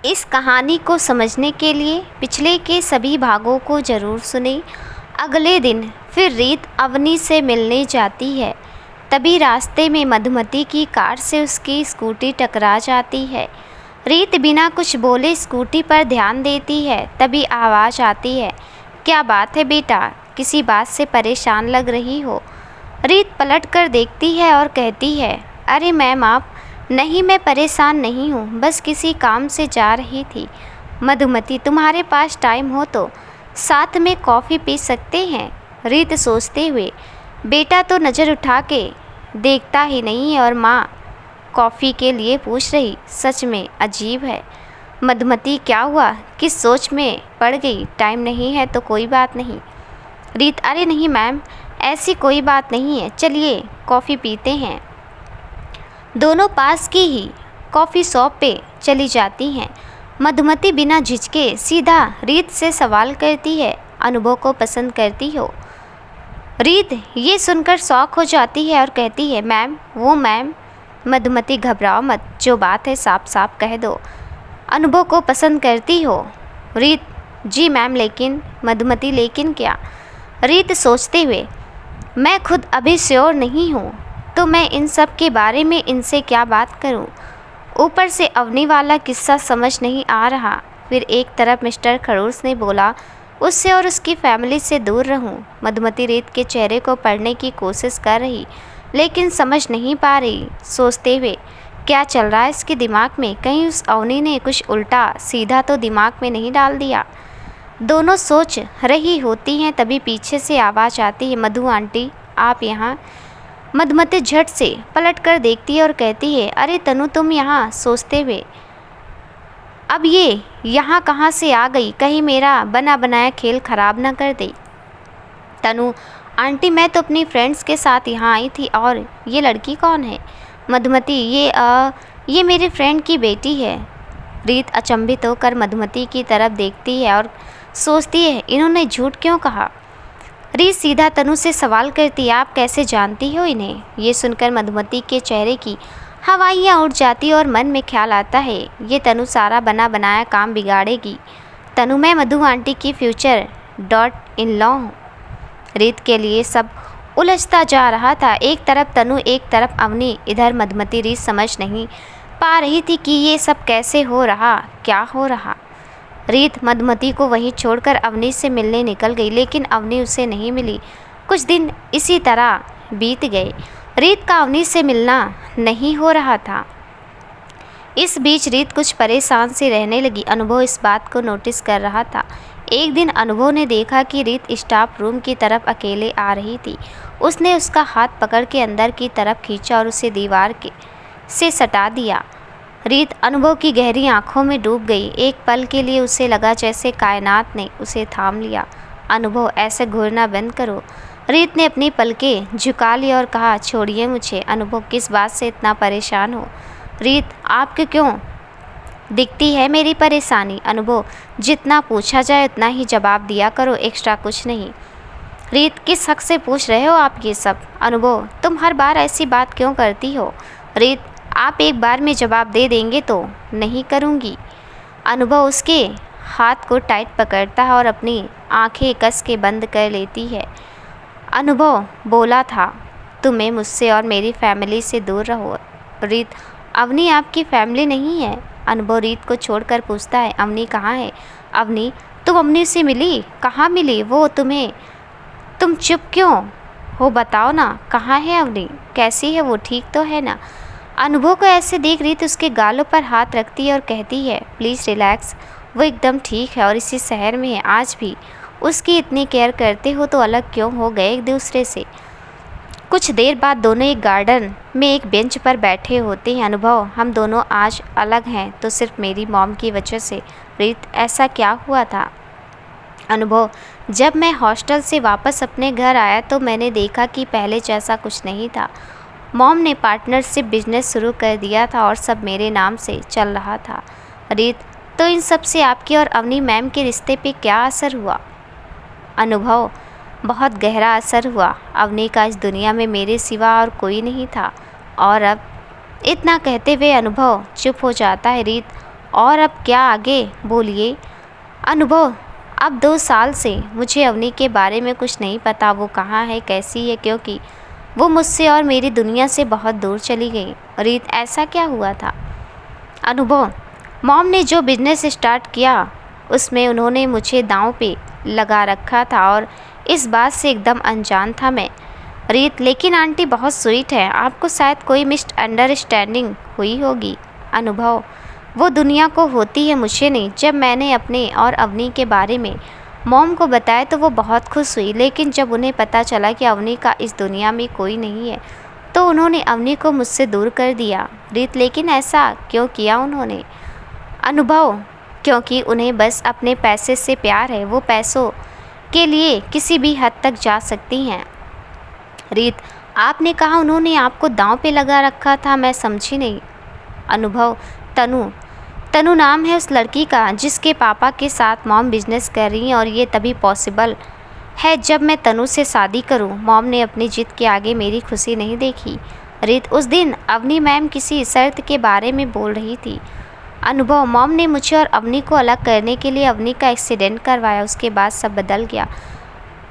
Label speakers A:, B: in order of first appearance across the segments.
A: इस कहानी को समझने के लिए पिछले के सभी भागों को ज़रूर सुनें। अगले दिन फिर रीत अवनी से मिलने जाती है। तभी रास्ते में मधुमती की कार से उसकी स्कूटी टकरा जाती है। रीत बिना कुछ बोले स्कूटी पर ध्यान देती है। तभी आवाज़ आती है, क्या बात है बेटा, किसी बात से परेशान लग रही हो? रीत पलट कर देखती है और कहती है, अरे मैम आप। नहीं, मैं परेशान नहीं हूँ, बस किसी काम से जा रही थी। मधुमती, तुम्हारे पास टाइम हो तो साथ में कॉफ़ी पी सकते हैं? रीत सोचते हुए, बेटा तो नज़र उठा के देखता ही नहीं है और माँ कॉफ़ी के लिए पूछ रही, सच में अजीब है। मधुमती, क्या हुआ, किस सोच में पड़ गई? टाइम नहीं है तो कोई बात नहीं। रीत, अरे नहीं मैम, ऐसी कोई बात नहीं है, चलिए कॉफ़ी पीते हैं। दोनों पास की ही कॉफ़ी शॉप पे चली जाती हैं। मधुमती बिना झिझके सीधा रीत से सवाल करती है, अनुभव को पसंद करती हो? रीत ये सुनकर शॉक हो जाती है और कहती है, मैम, वो मैम। मधुमती, घबराओ मत, जो बात है साफ साफ कह दो। अनुभव को पसंद करती हो? रीत, जी मैम, लेकिन। मधुमती, लेकिन क्या? रीत सोचते हुए, मैं खुद अभी श्योर नहीं हूँ, तो मैं इन सब के बारे में इनसे क्या बात करूँ? ऊपर से अवनी वाला किस्सा समझ नहीं आ रहा। फिर एक तरफ मिस्टर खड़ूस ने बोला, उससे और उसकी फैमिली से दूर रहूं। मधुमती रीत के चेहरे को पढ़ने की कोशिश कर रही, लेकिन समझ नहीं पा रही। सोचते हुए, क्या चल रहा है इसके दिमाग में? कहीं उस अवनी ने कुछ उल्टा सीधा तो दिमाग में नहीं डाल दिया? दोनों सोच रही होती हैं, तभी पीछे से आवाज़ आती है, मधु आंटी, आप यहाँ? मधुमती झट से पलट कर देखती है और कहती है, अरे तनु, तुम यहाँ? सोचते हुए, अब ये यहाँ कहाँ से आ गई? कहीं मेरा बना बनाया खेल ख़राब ना कर दे। तनु, आंटी, मैं तो अपनी फ्रेंड्स के साथ यहाँ आई थी। और ये लड़की कौन है? मधुमती, ये मेरे फ्रेंड की बेटी है। रीत अचंभित होकर मधुमती की तरफ देखती है और सोचती है, इन्होंने झूठ क्यों कहा? रीत सीधा तनु से सवाल करती है, आप कैसे जानती हो इन्हें? ये सुनकर मधुमती के चेहरे की हवाइयाँ उड़ जाती और मन में ख्याल आता है, ये तनु सारा बना बनाया काम बिगाड़ेगी। तनु, मैं मधु आंटी की फ्यूचर डॉट इन लॉ हूँ। रीत के लिए सब उलझता जा रहा था। एक तरफ तनु, एक तरफ अवनी, इधर मधुमती। रीत समझ नहीं पा रही थी कि ये सब कैसे हो रहा, क्या हो रहा। रीत मधुमती को वहीं छोड़कर अवनी से मिलने निकल गई, लेकिन अवनी उसे नहीं मिली। कुछ दिन इसी तरह बीत गए। रीत का अवनी से मिलना नहीं हो रहा था। इस बीच रीत कुछ परेशान सी रहने लगी। अनुभव इस बात को नोटिस कर रहा था। एक दिन अनुभव ने देखा कि रीत स्टाफ रूम की तरफ अकेले आ रही थी। उसने उसका हाथ पकड़ के अंदर की तरफ खींचा और उसे दीवार से सटा दिया। रीत अनुभव की गहरी आंखों में डूब गई। एक पल के लिए उसे लगा जैसे कायनात ने उसे थाम लिया। अनुभव, ऐसे घूरना बंद करो। रीत ने अपनी पलकें झुका ली और कहा, छोड़िए मुझे। अनुभव, किस बात से इतना परेशान हो? रीत, आपके क्यों दिखती है मेरी परेशानी? अनुभव, जितना पूछा जाए उतना ही जवाब दिया करो, एक्स्ट्रा कुछ नहीं। रीत, किस हक से पूछ रहे हो आप ये सब? अनुभव, तुम हर बार ऐसी बात क्यों करती हो? रीत, आप एक बार में जवाब दे देंगे तो? नहीं करूँगी। अनुभव उसके हाथ को टाइट पकड़ता है और अपनी आंखें कस के बंद कर लेती है। अनुभव बोला था, तुम्हें मुझसे और मेरी फैमिली से दूर रहो। रीत, अवनी आपकी फैमिली नहीं है। अनुभव रीत को छोड़कर पूछता है, अवनी कहाँ है? अवनी, तुम अवनी से मिली? कहाँ मिली वो तुम्हें? तुम चुप क्यों हो, बताओ ना, कहाँ है अवनी? कैसी है वो, ठीक तो है ना? अनुभव को ऐसे देख रीत उसके गालों पर हाथ रखती है और कहती है, प्लीज़ रिलैक्स, वो एकदम ठीक है और इसी शहर में है। आज भी उसकी इतनी केयर करते हो तो अलग क्यों हो गए एक दूसरे से? कुछ देर बाद दोनों एक गार्डन में एक बेंच पर बैठे होते हैं। अनुभव, हम दोनों आज अलग हैं तो सिर्फ मेरी मॉम की वजह से। रीत, ऐसा क्या हुआ था? अनुभव, जब मैं हॉस्टल से वापस अपने घर आया तो मैंने देखा कि पहले जैसा कुछ नहीं था। मॉम ने पार्टनरशिप बिजनेस शुरू कर दिया था और सब मेरे नाम से चल रहा था। रीत, तो इन सब से आपके और अवनी मैम के रिश्ते पे क्या असर हुआ? अनुभव, बहुत गहरा असर हुआ। अवनी का इस दुनिया में मेरे सिवा और कोई नहीं था। और अब इतना कहते हुए अनुभव चुप हो जाता है। रीत, और अब क्या आगे बोलिए। अनुभव, अब 2 साल से मुझे अवनी के बारे में कुछ नहीं पता, वो कहाँ है, कैसी है, क्योंकि वो मुझसे और मेरी दुनिया से बहुत दूर चली गई। रीत, ऐसा क्या हुआ था? अनुभव, मॉम ने जो बिजनेस स्टार्ट किया उसमें उन्होंने मुझे दांव पे लगा रखा था और इस बात से एकदम अनजान था मैं। रीत, लेकिन आंटी बहुत स्वीट है, आपको शायद कोई मिसअंडरस्टैंडिंग हुई होगी। अनुभव, वो दुनिया को होती है, मुझे नहीं। जब मैंने अपने और अवनी के बारे में मॉम को बताया तो वो बहुत खुश हुई, लेकिन जब उन्हें पता चला कि अवनी का इस दुनिया में कोई नहीं है तो उन्होंने अवनी को मुझसे दूर कर दिया। रीत, लेकिन ऐसा क्यों किया उन्होंने? अनुभव, क्योंकि उन्हें बस अपने पैसे से प्यार है, वो पैसों के लिए किसी भी हद तक जा सकती हैं। रीत, आपने कहा उन्होंने आपको दांव पे लगा रखा था, मैं समझी नहीं। अनुभव, तनु नाम है उस लड़की का जिसके पापा के साथ मॉम बिजनेस कर रही हैं और ये तभी पॉसिबल है जब मैं तनु से शादी करूं। मॉम ने अपनी जिद के आगे मेरी खुशी नहीं देखी। रीत, उस दिन अवनी मैम किसी शर्त के बारे में बोल रही थी। अनुभव, मॉम ने मुझे और अवनी को अलग करने के लिए अवनी का एक्सीडेंट करवाया, उसके बाद सब बदल गया।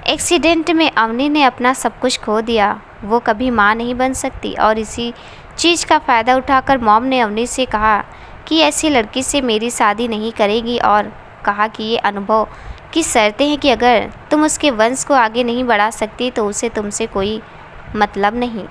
A: एक्सीडेंट में अवनी ने अपना सब कुछ खो दिया, वो कभी माँ नहीं बन सकती और इसी चीज़ का फ़ायदा उठाकर मॉम ने अवनी से कहा कि ऐसी लड़की से मेरी शादी नहीं करेगी और कहा कि ये अनुभव की शर्तें हैं कि अगर तुम उसके वंश को आगे नहीं बढ़ा सकती तो उसे तुमसे कोई मतलब नहीं।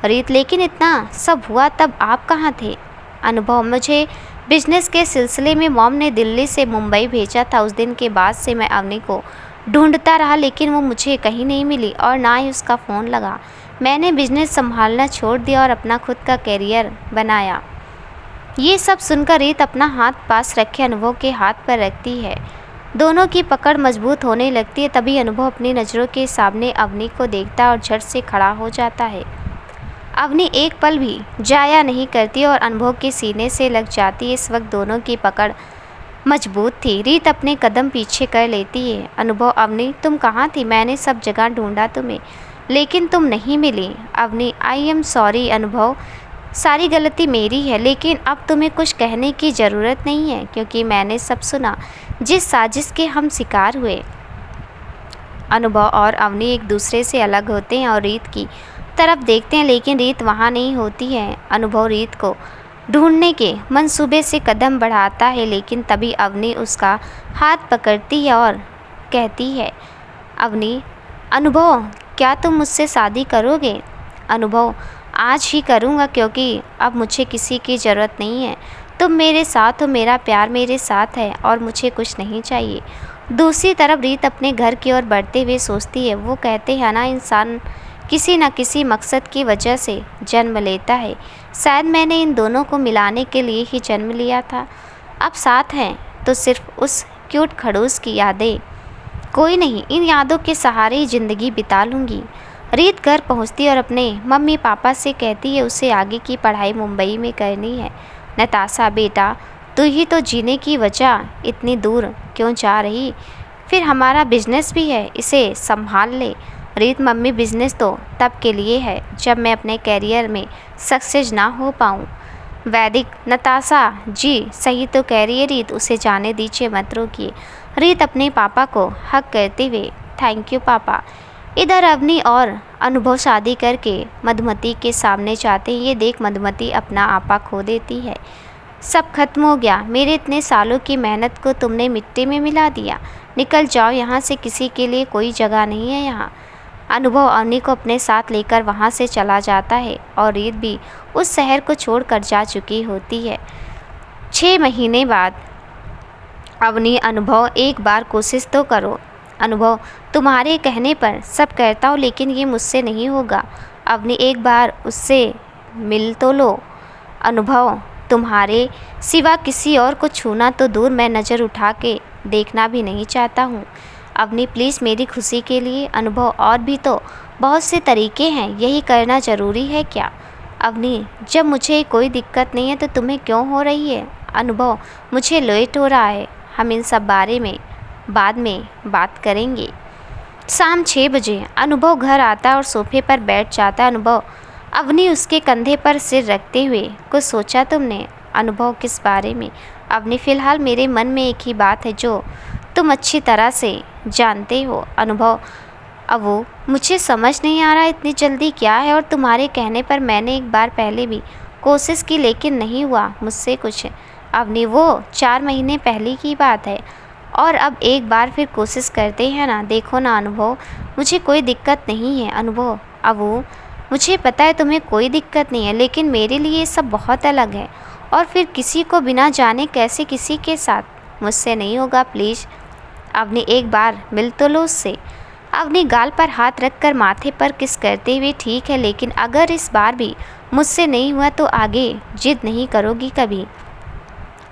A: रीत, लेकिन इतना सब हुआ तब आप कहाँ थे? अनुभव, मुझे बिजनेस के सिलसिले में मॉम ने दिल्ली से मुंबई भेजा था। उस दिन के बाद से मैं अवनी को ढूंढता रहा, लेकिन वो मुझे कहीं नहीं मिली और ना ही उसका फ़ोन लगा। मैंने बिजनेस संभालना छोड़ दिया और अपना खुद का कैरियर बनाया। ये सब सुनकर रीत अपना हाथ पास रखे अनुभव के हाथ पर रखती है। दोनों की पकड़ मजबूत होने लगती है। तभी अनुभव अपनी नज़रों के सामने अवनी को देखता और झट से खड़ा हो जाता है। अवनी एक पल भी जाया नहीं करती और अनुभव के सीने से लग जाती है। इस वक्त दोनों की पकड़ मजबूत थी। रीत अपने कदम पीछे कर लेती है। अनुभव, अवनी तुम कहाँ थी? मैंने सब जगह ढूंढा तुम्हें, लेकिन तुम नहीं मिली। अवनी, आई एम सॉरी अनुभव, सारी गलती मेरी है, लेकिन अब तुम्हें कुछ कहने की ज़रूरत नहीं है क्योंकि मैंने सब सुना जिस साजिश के हम शिकार हुए। अनुभव और अवनी एक दूसरे से अलग होते हैं और रीत की तरफ देखते हैं, लेकिन रीत वहाँ नहीं होती है। अनुभव रीत को ढूंढने के मंसूबे से कदम बढ़ाता है, लेकिन तभी अवनी उसका हाथ पकड़ती है और कहती है, अवनी, अनुभव क्या तुम मुझसे शादी करोगे? अनुभव, आज ही करूँगा क्योंकि अब मुझे किसी की ज़रूरत नहीं है। तुम मेरे साथ हो, मेरा प्यार मेरे साथ है और मुझे कुछ नहीं चाहिए। दूसरी तरफ रीत अपने घर की ओर बढ़ते हुए सोचती है, वो कहते हैं ना, इंसान किसी न किसी मकसद की वजह से जन्म लेता है। शायद मैंने इन दोनों को मिलाने के लिए ही जन्म लिया था। अब साथ हैं तो सिर्फ उस क्यूट खड़ूस की यादें, कोई नहीं, इन यादों के सहारे ही ज़िंदगी बिता लूँगी। रीत घर पहुंचती और अपने मम्मी पापा से कहती है उसे आगे की पढ़ाई मुंबई में करनी है। नताशा, बेटा तू ही तो जीने की वजह इतनी दूर क्यों जा रही? फिर हमारा बिजनेस भी है, इसे संभाल ले। रीत, मम्मी बिजनेस तो तब के लिए है जब मैं अपने कैरियर में सक्सेस ना हो पाऊँ। वैदिक, नताशा जी सही तो कह रही है रीत, उसे जाने दीजिए, मत रोकिए। रीत अपने पापा को हक करते हुए, थैंक यू पापा। इधर अवनी और अनुभव शादी करके मधुमती के सामने जाते हैं। ये देख मधुमती अपना आपा खो देती है। सब खत्म हो गया, मेरे इतने सालों की मेहनत को तुमने मिट्टी में मिला दिया। निकल जाओ यहाँ से, किसी के लिए कोई जगह नहीं है यहाँ। अनुभव अवनी को अपने साथ लेकर वहाँ से चला जाता है और रीत भी उस शहर को छोड़कर जा चुकी होती है। 6 महीने बाद अवनी, अनुभव एक बार कोशिश तो करो। अनुभव, तुम्हारे कहने पर सब करता हूँ, लेकिन ये मुझसे नहीं होगा। अवनी, एक बार उससे मिल तो लो। अनुभव, तुम्हारे सिवा किसी और को छूना तो दूर, मैं नज़र उठा के देखना भी नहीं चाहता हूँ। अवनी, प्लीज़ मेरी खुशी के लिए। अनुभव, और भी तो बहुत से तरीके हैं, यही करना ज़रूरी है क्या? अवनी, जब मुझे कोई दिक्कत नहीं है तो तुम्हें क्यों हो रही है? अनुभव, मुझे लेट हो रहा है, हम इन सब बारे में बाद में बात करेंगे। शाम 6 बजे अनुभव घर आता और सोफे पर बैठ जाता। अनुभव, अवनी उसके कंधे पर सिर रखते हुए, कुछ सोचा तुमने? अनुभव, किस बारे में? अवनी, फ़िलहाल मेरे मन में एक ही बात है जो तुम अच्छी तरह से जानते हो। अनुभव, अवू, मुझे समझ नहीं आ रहा इतनी जल्दी क्या है, और तुम्हारे कहने पर मैंने एक बार पहले भी कोशिश की लेकिन नहीं हुआ मुझसे कुछ। अवनी, वो 4 महीने पहले की बात है, और अब एक बार फिर कोशिश करते हैं ना। देखो ना अनुभव, मुझे कोई दिक्कत नहीं है। अनुभव, अवू, मुझे पता है तुम्हें कोई दिक्कत नहीं है, लेकिन मेरे लिए ये सब बहुत अलग है, और फिर किसी को बिना जाने कैसे किसी के साथ। मुझसे नहीं होगा, प्लीज़। अवनी, एक बार मिल तो लो उससे। अवनी गाल पर हाथ रखकर माथे पर किस करते हुए, ठीक है, लेकिन अगर इस बार भी मुझसे नहीं हुआ तो आगे जिद नहीं करोगी कभी।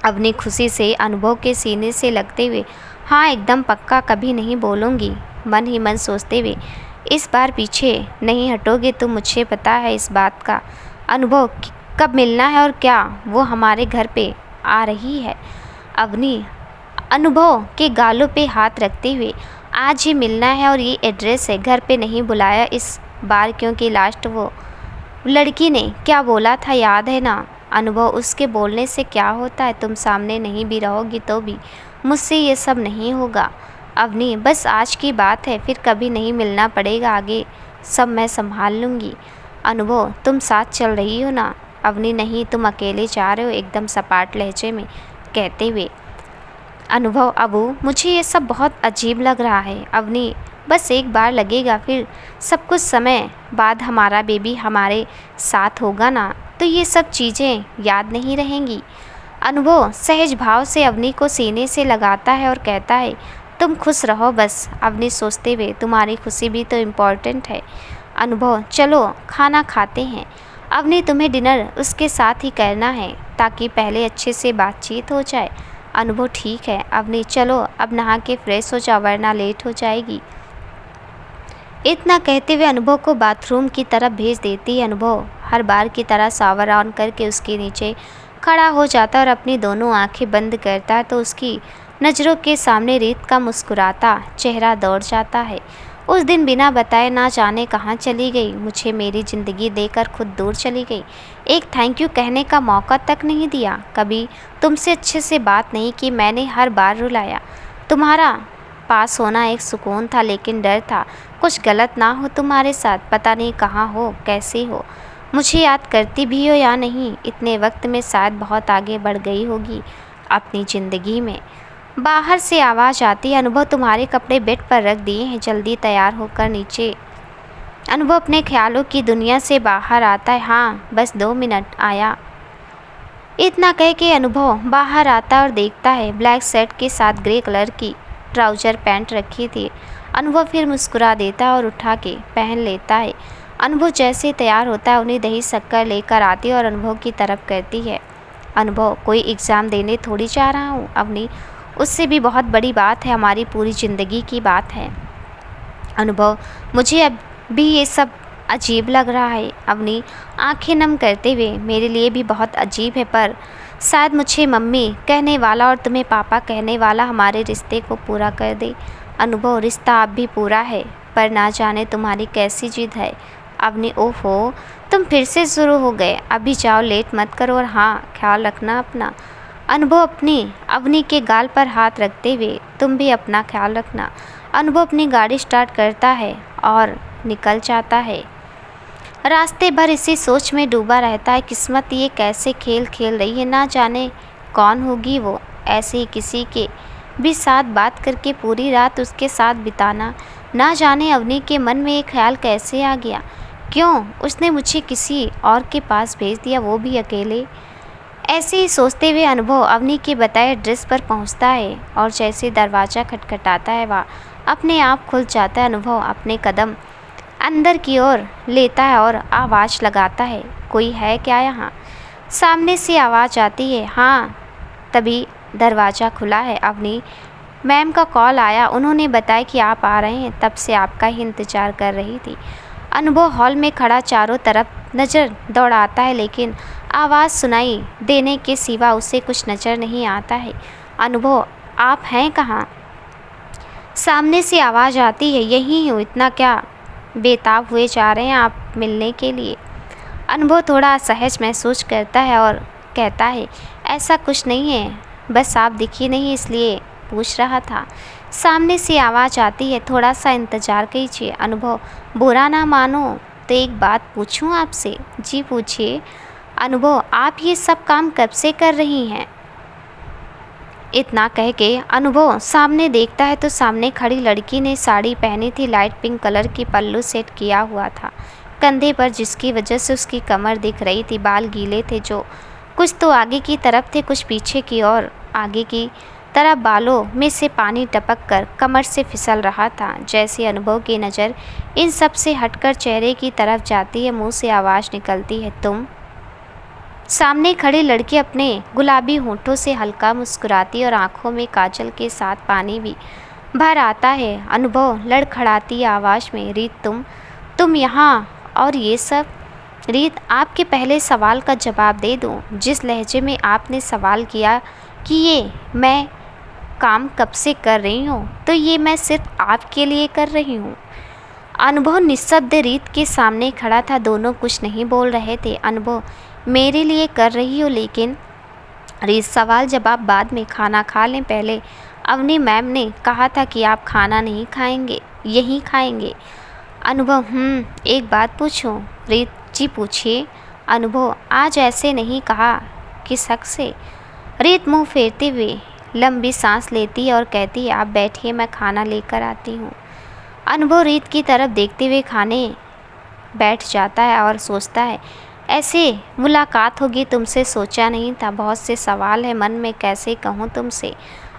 A: अवनी खुशी से अनुभव के सीने से लगते हुए, हाँ एकदम पक्का, कभी नहीं बोलूँगी। मन ही मन सोचते हुए, इस बार पीछे नहीं हटोगे तुम, मुझे पता है इस बात का। अनुभव, कब मिलना है और क्या वो हमारे घर पे आ रही है? अवनी अनुभव के गालों पे हाथ रखते हुए, आज ही मिलना है, और ये एड्रेस है, घर पे नहीं बुलाया इस बार, क्योंकि लास्ट वो लड़की ने क्या बोला था याद है ना? अनुभव, उसके बोलने से क्या होता है, तुम सामने नहीं भी रहोगी तो भी मुझसे ये सब नहीं होगा। अवनी, बस आज की बात है, फिर कभी नहीं मिलना पड़ेगा, आगे सब मैं संभाल लूँगी। अनुभव, तुम साथ चल रही हो ना? अवनी, नहीं, तुम अकेले जा रहे हो, एकदम सपाट लहजे में कहते हुए। अनुभव, अबू, मुझे ये सब बहुत अजीब लग रहा है। अवनी, बस एक बार लगेगा, फिर सब कुछ समय बाद हमारा बेबी हमारे साथ होगा ना, तो ये सब चीज़ें याद नहीं रहेंगी। अनुभव सहज भाव से अवनी को सीने से लगाता है और कहता है, तुम खुश रहो बस। अवनी सोचते हुए, तुम्हारी खुशी भी तो इम्पॉर्टेंट है। अनुभव, चलो खाना खाते हैं। अवनी, तुम्हें डिनर उसके साथ ही करना है, ताकि पहले अच्छे से बातचीत हो जाए। अनुभव, ठीक है। अवनी, चलो अब नहा के फ्रेश हो जाओ, वरना लेट हो जाएगी। इतना कहते हुए अनुभव को बाथरूम की तरफ भेज देती है। अनुभव हर बार की तरह शावर ऑन करके उसके नीचे खड़ा हो जाता है और अपनी दोनों आंखें बंद करता है, तो उसकी नज़रों के सामने रीत का मुस्कुराता चेहरा दौड़ जाता है। उस दिन बिना बताए ना जाने कहाँ चली गई, मुझे मेरी ज़िंदगी देकर खुद दूर चली गई, एक थैंक यू कहने का मौका तक नहीं दिया, कभी तुमसे अच्छे से बात नहीं की, मैंने हर बार रुलाया। तुम्हारा पास होना एक सुकून था, लेकिन डर था कुछ गलत ना हो तुम्हारे साथ, पता नहीं कहाँ हो, कैसे हो, मुझे याद करती भी हो या नहीं। इतने वक्त में शायद बहुत आगे बढ़ गई होगी अपनी ज़िंदगी में। बाहर से आवाज़ आती है, अनुभव तुम्हारे कपड़े बेड पर रख दिए हैं, जल्दी तैयार होकर नीचे। अनुभव अपने ख्यालों की दुनिया से बाहर आता है, हाँ बस 2 मिनट, आया। इतना कह के अनुभव बाहर आता और देखता है ब्लैक शर्ट के साथ ग्रे कलर की ट्राउज़र पैंट रखी थी। अनुभव फिर मुस्कुरा देता है और उठा के पहन लेता है। अनुभव जैसे तैयार होता है, उन्हें दही शक्कर लेकर आती है और अनुभव की तरफ करती है। अनुभव, कोई एग्ज़ाम देने थोड़ी जा रहा हूँ अवनी, उससे भी बहुत बड़ी बात है, हमारी पूरी ज़िंदगी की बात है। अनुभव, मुझे अब भी ये सब अजीब लग रहा है। अवनी आंखें नम करते हुए, मेरे लिए भी बहुत अजीब है, पर शायद मुझे मम्मी कहने वाला और तुम्हें पापा कहने वाला हमारे रिश्ते को पूरा कर दे। अनुभव, रिश्ता अब भी पूरा है, पर ना जाने तुम्हारी कैसी जिद है। अवनी, ओहो, तुम फिर से शुरू हो गए, अभी जाओ, लेट मत करो, और हाँ ख्याल रखना अपना। अनुभव अपनी अवनी के गाल पर हाथ रखते हुए, तुम भी अपना ख्याल रखना। अनुभव अपनी गाड़ी स्टार्ट करता है और निकल जाता है। रास्ते भर इसी सोच में डूबा रहता है, किस्मत ये कैसे खेल खेल रही है, ना जाने कौन होगी वो, ऐसे ही किसी के भी साथ बात करके पूरी रात उसके साथ बिताना। ना जाने अवनी के मन में ये ख्याल कैसे आ गया, क्यों उसने मुझे किसी और के पास भेज दिया, वो भी अकेले। ऐसे ही सोचते हुए अनुभव अवनी के बताए एड्रेस पर पहुंचता है, और जैसे दरवाज़ा खटखटाता है वह अपने आप खुल जाता है। अनुभव अपने कदम अंदर की ओर लेता है और आवाज़ लगाता है, कोई है क्या यहाँ? सामने से आवाज़ आती है, हाँ। तभी दरवाज़ा खुला है। अवनी, मैम का कॉल आया, उन्होंने बताया कि आप आ रहे हैं, तब से आपका ही इंतज़ार कर रही थी। अनुभव हॉल में खड़ा चारों तरफ नज़र दौड़ाता है, लेकिन आवाज़ सुनाई देने के सिवा उसे कुछ नज़र नहीं आता है। अनुभव, आप हैं कहाँ? सामने से आवाज़ आती है, यहीं हूँ, इतना क्या बेताब हुए जा रहे हैं आप मिलने के लिए? अनुभव थोड़ा असहज महसूस करता है और कहता है, ऐसा कुछ नहीं है, बस आप दिखी नहीं इसलिए पूछ रहा था। सामने से आवाज़ आती है, थोड़ा सा इंतज़ार कीजिए। अनुभव, बुरा ना मानो तो एक बात पूछूं आपसे? जी पूछिए। अनुभव, आप ये सब काम कब से कर रही हैं? इतना कह के अनुभव सामने देखता है तो सामने खड़ी लड़की ने साड़ी पहनी थी, लाइट पिंक कलर की पल्लू सेट किया हुआ था कंधे पर, जिसकी वजह से उसकी कमर दिख रही थी। बाल गीले थे, जो कुछ तो आगे की तरफ थे, कुछ पीछे की ओर। आगे की तरफ बालों में से पानी टपक कर कमर से फिसल रहा था। जैसे अनुभव की नज़र इन सब से हटकर चेहरे की तरफ जाती है, मुंह से आवाज़ निकलती है, तुम? सामने खड़ी लड़की अपने गुलाबी होंठों से हल्का मुस्कुराती और आंखों में काजल के साथ पानी भी भर आता है। अनुभव लड़खड़ाती आवाज़ में, रीत तुम यहाँ और ये सब? रीत, आपके पहले सवाल का जवाब दे दूँ? जिस लहजे में आपने सवाल किया कि ये मैं काम कब से कर रही हूँ, तो ये मैं सिर्फ आपके लिए कर रही हूँ। अनुभव निःशब्द रीत के सामने खड़ा था। दोनों कुछ नहीं बोल रहे थे। अनुभव, मेरे लिए कर रही हो? लेकिन रीत, सवाल जवाब बाद में, खाना खा लें पहले। अवनी मैम ने कहा था कि आप खाना नहीं खाएंगे, यहीं खाएंगे। अनुभव, एक बात पूछूं? रीत, जी पूछिए। अनुभव, आज ऐसे नहीं कहा, किस हक से? रीत मुंह फेरते हुए लंबी सांस लेती है और कहती है, आप बैठिए, मैं खाना लेकर आती हूँ। अनुभव रीत की तरफ देखते हुए खाने बैठ जाता है और सोचता है, ऐसे मुलाकात होगी तुमसे सोचा नहीं था। बहुत से सवाल है मन में, कैसे कहूँ तुमसे।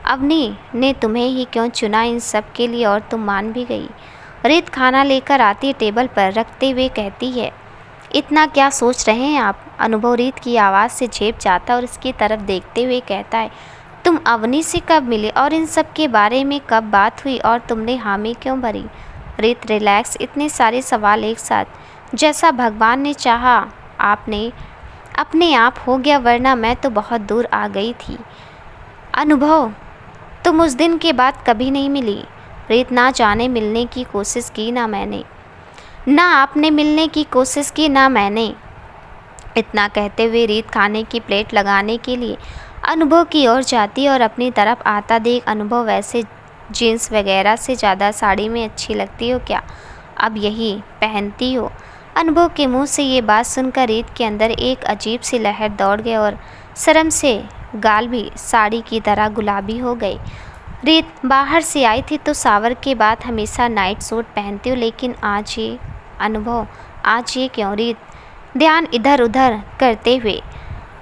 A: अवनी ने तुम्हें ही क्यों चुना इन सब के लिए, और तुम मान भी गई। रीत खाना लेकर आती है, टेबल पर रखते हुए कहती है, इतना क्या सोच रहे हैं आप? अनुभव रीत की आवाज़ से झेप जाता है और इसकी तरफ देखते हुए कहता है, तुम अवनी से कब मिले और इन सब के बारे में कब बात हुई और तुमने हामी क्यों भरी? रीत, रिलैक्स, इतने सारे सवाल एक साथ, जैसा भगवान ने चाहा आपने अपने आप हो गया, वरना मैं तो बहुत दूर आ गई थी। अनुभव, तुम उस दिन के बाद कभी नहीं मिली। रीत, ना जाने मिलने की कोशिश की ना मैंने, ना आपने मिलने की कोशिश की ना मैंने। इतना कहते हुए रीत खाने की प्लेट लगाने के लिए अनुभव की ओर जाती और अपनी तरफ आता देख, अनुभव, वैसे जीन्स वगैरह से ज़्यादा साड़ी में अच्छी लगती हो क्या? अब यही पहनती हो? अनुभव के मुंह से ये बात सुनकर रीत के अंदर एक अजीब सी लहर दौड़ गई और शर्म से गाल भी साड़ी की तरह गुलाबी हो गए। रीत, बाहर से आई थी तो सावर के बाद हमेशा नाइट सूट पहनती हूँ, लेकिन आज ये? अनुभव, आज ये क्यों? रीत ध्यान इधर उधर करते हुए,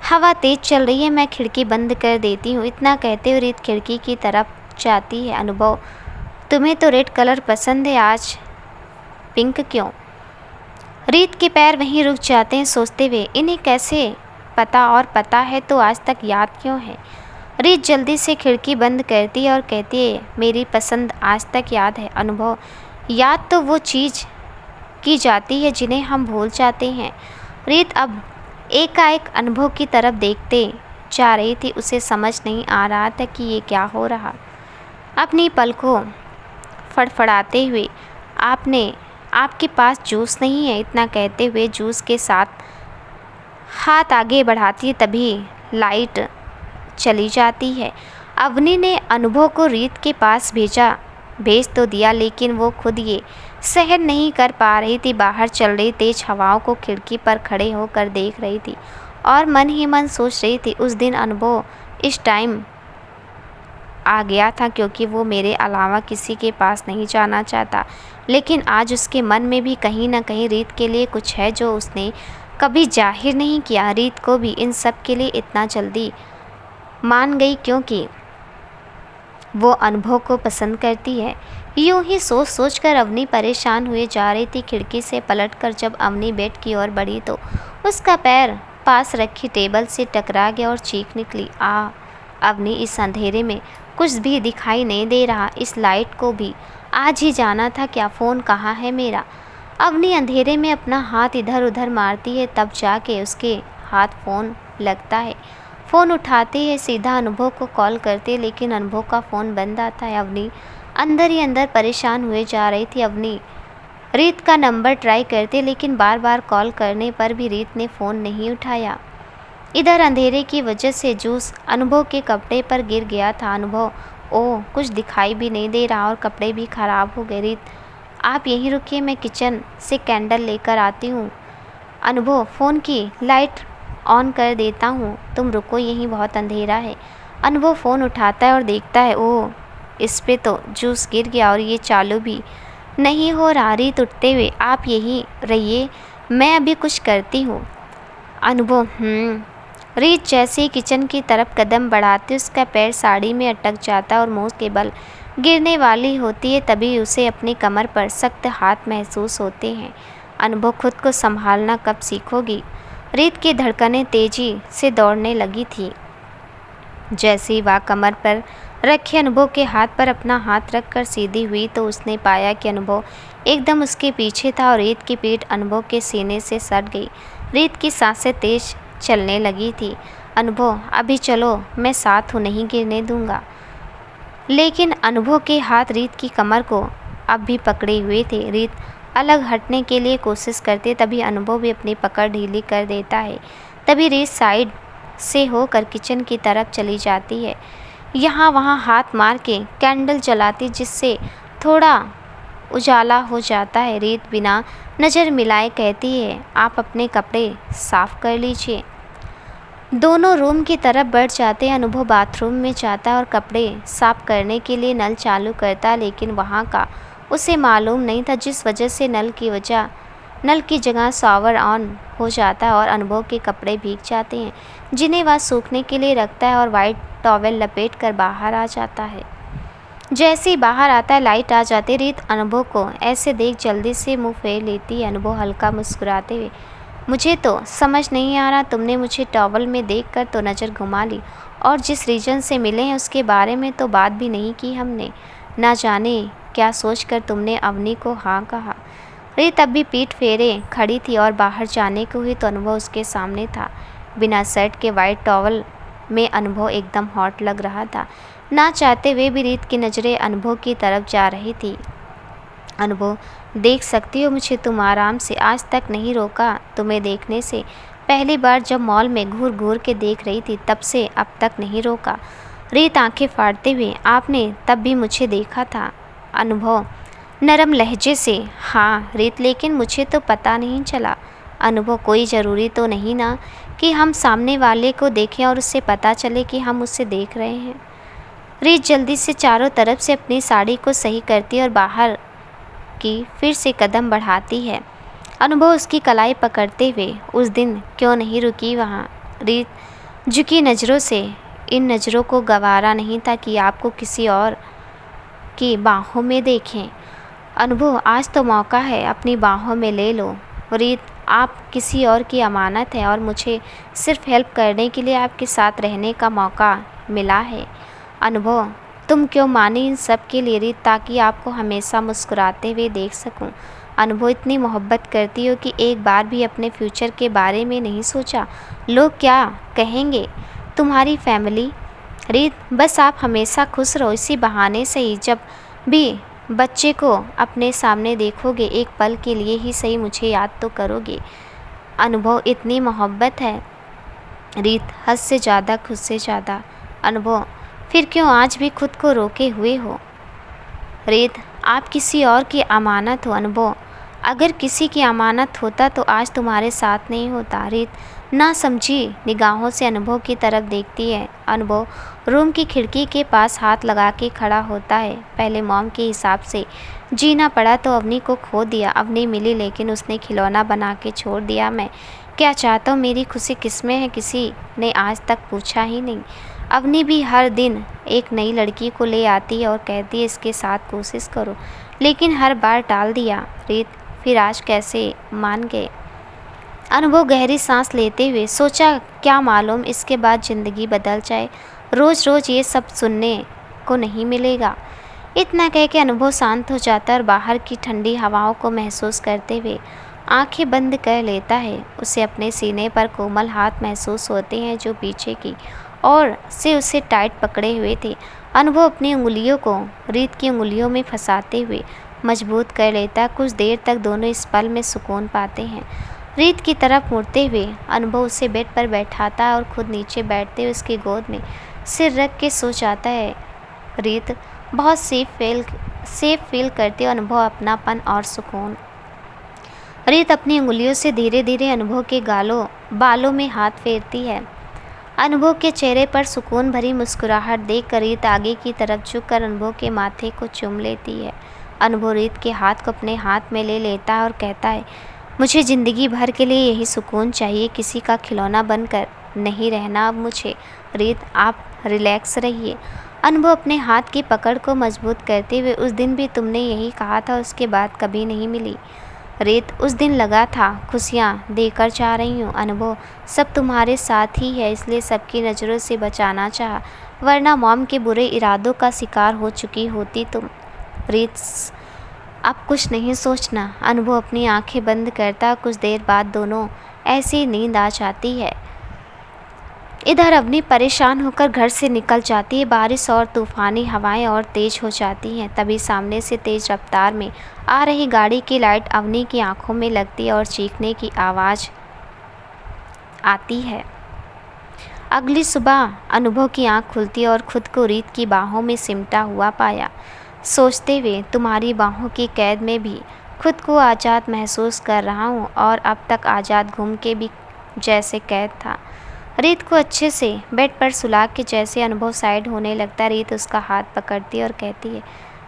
A: हवा तेज़ चल रही है, मैं खिड़की बंद कर देती हूँ। इतना कहते हुए रीत खिड़की की तरफ जाती है। अनुभव, तुम्हें तो रेड कलर पसंद है, आज पिंक क्यों? रीत के पैर वहीं रुक जाते हैं, सोचते हुए, इन्हें कैसे पता, और पता है तो आज तक याद क्यों है? रीत जल्दी से खिड़की बंद करती है और कहती है, मेरी पसंद आज तक याद है। अनुभव, याद तो वो चीज़ की जाती है जिन्हें हम भूल जाते हैं। रीत अब एकाएक अनुभव की तरफ देखते जा रही थी। उसे समझ नहीं आ रहा था कि ये क्या हो रहा। अपनी पलकों फड़फड़ाते हुए, आपके पास जूस नहीं है? इतना कहते हुए जूस के साथ हाथ आगे बढ़ाती, तभी लाइट चली जाती है। अवनी ने अनुभव को रीत के पास भेज तो दिया, लेकिन वो खुद ये सहन नहीं कर पा रही थी। बाहर चल रही तेज हवाओं को खिड़की पर खड़े होकर देख रही थी और मन ही मन सोच रही थी, उस दिन अनुभव इस टाइम आ गया था क्योंकि वो मेरे अलावा किसी के पास नहीं जाना चाहता, लेकिन आज उसके मन में भी कहीं ना कहीं रीत के लिए कुछ है जो उसने कभी जाहिर नहीं किया। रीत को भी इन सब के लिए इतना जल्दी मान गई क्योंकि वो अनुभव को पसंद करती है। यूं ही सोच सोच कर अवनी परेशान हुए जा रही थी। खिड़की से पलटकर जब अवनी बेड की ओर बढ़ी तो उसका पैर पास रखी टेबल से टकरा गया और चीख निकली, आ! अवनी, इस अंधेरे में कुछ भी दिखाई नहीं दे रहा। इस लाइट को भी आज ही जाना था क्या? फ़ोन कहाँ है मेरा? अवनी अंधेरे में अपना हाथ इधर उधर मारती है, तब जाके उसके हाथ फ़ोन लगता है। फ़ोन उठाते ही सीधा अनुभव को कॉल करते, लेकिन अनुभव का फ़ोन बंद आता है। अवनी अंदर ही अंदर परेशान हुए जा रही थी। अवनी रीत का नंबर ट्राई करते, लेकिन बार बार कॉल करने पर भी रीत ने फ़ोन नहीं उठाया। इधर अंधेरे की वजह से जूस अनुभव के कपड़े पर गिर गया था। अनुभव, ओह, कुछ दिखाई भी नहीं दे रहा और कपड़े भी खराब हो गए। रीत, आप यहीं रुकिए, मैं किचन से कैंडल लेकर आती हूँ। अनुभव, फ़ोन की लाइट ऑन कर देता हूँ, तुम रुको यहीं, बहुत अंधेरा है। अनुभव फ़ोन उठाता है और देखता है, ओह, इस पे तो जूस गिर गया और ये चालू भी नहीं हो रहा। रीत उठते हुए, आप यहीं रहिए, मैं अभी कुछ करती हूँ। अनुभव, रीत जैसे ही किचन की तरफ कदम बढ़ाती उसका पैर साड़ी में अटक जाता और मुंह के बल गिरने वाली होती है। तभी उसे अपनी कमर पर सख्त हाथ महसूस होते हैं। अनुभव, खुद को संभालना कब सीखोगी? रीत की धड़कनें तेजी से दौड़ने लगी थी। जैसे ही वह कमर पर रखे अनुभव के हाथ पर अपना हाथ रखकर सीधी हुई तो उसने पाया कि अनुभव एकदम उसके पीछे था और रीत की पीठ अनुभव के सीने से सट गई। रीत की सांसें तेज चलने लगी थी। अनुभव, अभी चलो, मैं साथ हूँ, नहीं गिरने दूंगा। लेकिन अनुभव के हाथ रीत की कमर को अब भी पकड़े हुए थे। रीत अलग हटने के लिए कोशिश करते तभी अनुभव भी अपनी पकड़ ढीली कर देता है। तभी रीत साइड से होकर किचन की तरफ चली जाती है, यहाँ वहाँ हाथ मार के कैंडल जलाती जिससे थोड़ा उजाला हो जाता है। रीत बिना नज़र मिलाए कहती है, आप अपने कपड़े साफ कर लीजिए। दोनों रूम की तरफ बढ़ जाते हैं। अनुभव बाथरूम में जाता और कपड़े साफ करने के लिए नल चालू करता, लेकिन वहाँ का उसे मालूम नहीं था जिस वजह से नल की जगह शॉवर ऑन हो जाता है और अनुभव के कपड़े भीग जाते हैं जिन्हें वह सूखने के लिए रखता है और वाइट टॉवेल लपेट कर बाहर आ जाता है। जैसे ही बाहर आता है लाइट आ जाती। रीत अनुभव को ऐसे देख जल्दी से मुंह फेर लेती है। अनुभव हल्का मुस्कुराते हुए, मुझे तो समझ नहीं आ रहा, तुमने मुझे टॉवल में देखकर तो नज़र घुमा ली और जिस रीजन से मिले हैं उसके बारे में तो बात भी नहीं की हमने। ना जाने क्या सोचकर तुमने अवनी को हाँ कहा। रीत अब भी पीठ फेरे खड़ी थी और बाहर जाने को हुई तो अनुभव उसके सामने था। बिना शर्ट के वाइट टॉवल में अनुभव एकदम हॉट लग रहा था। ना चाहते हुए भी रीत की नज़रें अनुभव की तरफ जा रही थी। अनुभव, देख सकती हो मुझे, तुम आराम से, आज तक नहीं रोका तुम्हें देखने से। पहली बार जब मॉल में घूर घूर के देख रही थी तब से अब तक नहीं रोका। रीत आंखें फाड़ते हुए, आपने तब भी मुझे देखा था। अनुभव नरम लहजे से, हाँ रीत, लेकिन मुझे तो पता नहीं चला। अनुभव, कोई ज़रूरी तो नहीं ना कि हम सामने वाले को देखें और उससे पता चले कि हम उसे देख रहे हैं। रीत जल्दी से चारों तरफ से अपनी साड़ी को सही करती है और बाहर की फिर से कदम बढ़ाती है। अनुभव उसकी कलाई पकड़ते हुए, उस दिन क्यों नहीं रुकी वहाँ? रीत झुकी नज़रों से, इन नज़रों को गवारा नहीं था कि आपको किसी और की बाहों में देखें। अनुभव, आज तो मौका है, अपनी बाहों में ले लो। रीत, आप किसी और की अमानत है और मुझे सिर्फ हेल्प करने के लिए आपके साथ रहने का मौका मिला है। अनुभव, तुम क्यों मानी इन सब के लिए? रीत, ताकि आपको हमेशा मुस्कुराते हुए देख सकूं। अनुभव, इतनी मोहब्बत करती हो कि एक बार भी अपने फ्यूचर के बारे में नहीं सोचा? लोग क्या कहेंगे, तुम्हारी फैमिली? रीत, बस आप हमेशा खुश रहो, इसी बहाने से ही जब भी बच्चे को अपने सामने देखोगे एक पल के लिए ही सही मुझे याद तो करोगे। अनुभव, इतनी मोहब्बत है? रीत, हद से ज़्यादा, खुद से ज़्यादा। अनुभव, फिर क्यों आज भी खुद को रोके हुए हो? रीत, आप किसी और की अमानत हो। अनुभव, अगर किसी की अमानत होता तो आज तुम्हारे साथ नहीं होता। रीत ना समझी निगाहों से अनुभव की तरफ देखती है। अनुभव रूम की खिड़की के पास हाथ लगा के खड़ा होता है। पहले मॉम के हिसाब से जीना पड़ा तो अवनी को खो दिया, अवनी मिली लेकिन उसने खिलौना बना के छोड़ दिया। मैं क्या चाहता हूँ, मेरी खुशी किसमें है, किसी ने आज तक पूछा ही नहीं। अवनी भी हर दिन एक नई लड़की को ले आती है और कहती है इसके साथ कोशिश करो, लेकिन हर बार टाल दिया। रीत, फिर आज कैसे मान गए? अनुभव गहरी सांस लेते हुए, सोचा क्या मालूम इसके बाद ज़िंदगी बदल जाए, रोज़ रोज़ ये सब सुनने को नहीं मिलेगा। इतना कह के अनुभव शांत हो जाता है और बाहर की ठंडी हवाओं को महसूस करते हुए आंखें बंद कर लेता है। उसे अपने सीने पर कोमल हाथ महसूस होते हैं जो पीछे की और से उसे टाइट पकड़े हुए थे। अनुभव अपनी उंगलियों को रीत की उंगलियों में फंसाते हुए मजबूत कर लेता है। कुछ देर तक दोनों इस पल में सुकून पाते हैं। रीत की तरफ मुड़ते हुए अनुभव उसे बेड पर बैठाता है और खुद नीचे बैठते हुए उसकी गोद में सिर रख के सो जाता है। रीत बहुत सेफ फील करती है, अनुभव अपनापन और सुकून। रीत अपनी उंगलियों से धीरे धीरे अनुभव के बालों में हाथ फेरती है। अनुभव के चेहरे पर सुकून भरी मुस्कुराहट देख रीत आगे की तरफ झुककर अनुभव के माथे को चूम लेती है। अनुभव रीत के हाथ को अपने हाथ में ले लेता है और कहता है, मुझे ज़िंदगी भर के लिए यही सुकून चाहिए, किसी का खिलौना बनकर नहीं रहना अब मुझे। रीत आप रिलैक्स रहिए। अनुभव अपने हाथ की पकड़ को मजबूत करते हुए, उस दिन भी तुमने यही कहा था, उसके बाद कभी नहीं मिली। रीत उस दिन लगा था खुशियाँ देकर जा रही हूँ। अनुभव सब तुम्हारे साथ ही है, इसलिए सबकी नज़रों से बचाना चाहा, वरना मॉम के बुरे इरादों का शिकार हो चुकी होती तुम। रीत अब कुछ नहीं सोचना। अनुभव अपनी आंखें बंद करता। कुछ देर बाद दोनों ऐसी नींद आ जाती है। इधर अवनी परेशान होकर घर से निकल जाती है। बारिश और तूफ़ानी हवाएं और तेज़ हो जाती हैं। तभी सामने से तेज़ रफ्तार में आ रही गाड़ी की लाइट अवनी की आंखों में लगती है और चीखने की आवाज़ आती है। अगली सुबह अनुभव की आंख खुलती है और खुद को रीत की बाहों में सिमटा हुआ पाया। सोचते हुए, तुम्हारी बाहों की कैद में भी खुद को आज़ाद महसूस कर रहा हूँ, और अब तक आज़ाद घूम के भी जैसे कैद था। रीत को अच्छे से बेड पर सुला के जैसे अनुभव साइड होने लगता, रीत उसका हाथ पकड़ती और कहती है,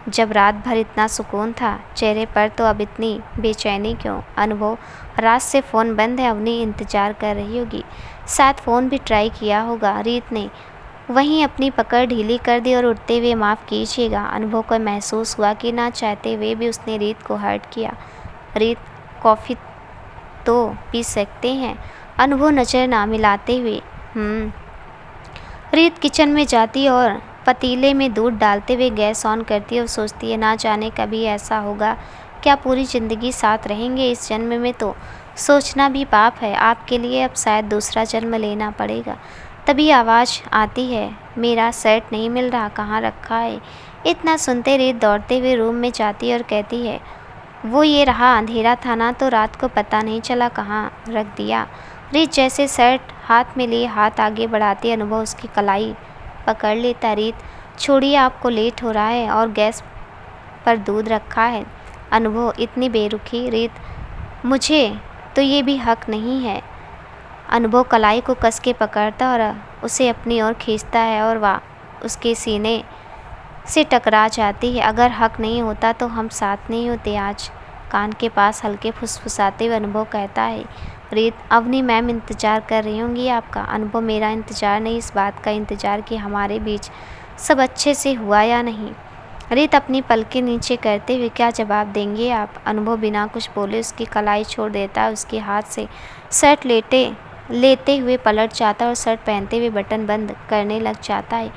A: जब रात भर इतना सुकून था चेहरे पर, तो अब इतनी बेचैनी क्यों? अनुभव रात से फ़ोन बंद है, अवनी इंतज़ार कर रही होगी, शायद फ़ोन भी ट्राई किया होगा। रीत ने वहीं अपनी पकड़ ढीली कर दी और उठते हुए, माफ़ कीजिएगा। अनुभव को महसूस हुआ कि ना चाहते हुए भी उसने रीत को हर्ट किया। रीत कॉफ़ी तो पी सकते हैं? अनुभव नज़र ना मिलाते हुए रीत किचन में जाती और पतीले में दूध डालते हुए गैस ऑन करती है और सोचती है, ना जाने कभी ऐसा होगा क्या पूरी ज़िंदगी साथ रहेंगे। इस जन्म में तो सोचना भी पाप है, आपके लिए अब शायद दूसरा जन्म लेना पड़ेगा। तभी आवाज़ आती है, मेरा सेट नहीं मिल रहा, कहाँ रखा है? इतना सुनते रीत दौड़ते हुए रूम में जाती और कहती है, वो ये रहा, अंधेरा था ना तो रात को पता नहीं चला कहाँ रख दिया। रीत जैसे सेट हाथ में लिए हाथ आगे बढ़ाती, अनुभव उसकी कलाई पकड़ लेता। रीत छोड़िए, आपको लेट हो रहा है और गैस पर दूध रखा है। अनुभव इतनी बेरुखी। रीत मुझे तो ये भी हक नहीं है। अनुभव कलाई को कस के पकड़ता और उसे अपनी ओर खींचता है और वह उसके सीने से टकरा जाती है। अगर हक नहीं होता तो हम साथ नहीं होते आज। कान के पास हल्के फुसफुसाते हुए अनुभव कहता है, रीत अवनी मैम इंतज़ार कर रही होंगी आपका। अनुभव मेरा इंतज़ार नहीं, इस बात का इंतज़ार कि हमारे बीच सब अच्छे से हुआ या नहीं। रीत अपनी पलकें नीचे करते हुए, क्या जवाब देंगे आप? अनुभव बिना कुछ बोले उसकी कलाई छोड़ देता, उसके हाथ से शर्ट लेते हुए पलट जाता और शर्ट पहनते हुए बटन बंद करने लग जाता है।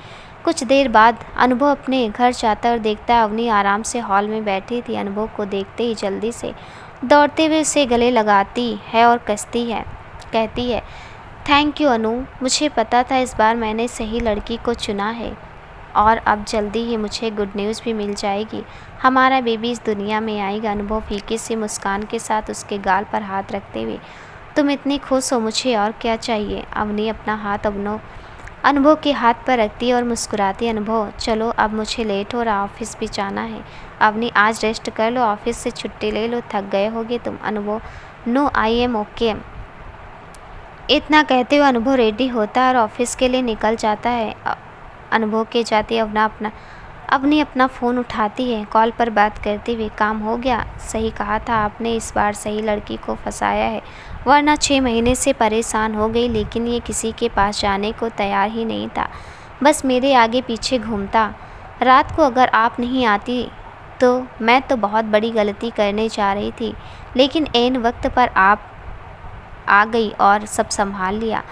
A: कुछ देर बाद अनुभव अपने घर जाता और देखता है अवनी आराम से हॉल में बैठी थी। अनुभव को देखते ही जल्दी से दौड़ते हुए उसे गले लगाती है और कहती है, थैंक यू अनु, मुझे पता था इस बार मैंने सही लड़की को चुना है और अब जल्दी ही मुझे गुड न्यूज़ भी मिल जाएगी, हमारा बेबी इस दुनिया में आएगा। अनुभव फीकी सी मुस्कान के साथ उसके गाल पर हाथ रखते हुए, तुम इतनी खुश हो, मुझे और क्या चाहिए? अवनी अपना हाथ अनुभव के हाथ पर रखती है और मुस्कुराती। अनुभव चलो, अब मुझे लेट हो रहा, ऑफिस भी जाना है। अवनी आज रेस्ट कर लो, ऑफिस से छुट्टी ले लो, थक गए होगे तुम। अनुभव नो, आई एम ओके। इतना कहते हुए अनुभव रेडी होता है और ऑफिस के लिए निकल जाता है। अनुभव के जाते अवनी अपना फ़ोन उठाती है, कॉल पर बात करते हुए, काम हो गया? सही कहा था आपने, इस बार सही लड़की को फंसाया है, वरना 6 महीने से परेशान हो गई, लेकिन ये किसी के पास जाने को तैयार ही नहीं था, बस मेरे आगे पीछे घूमता। रात को अगर आप नहीं आती तो मैं तो बहुत बड़ी गलती करने जा रही थी, लेकिन ऐन वक्त पर आप आ गई और सब संभाल लिया।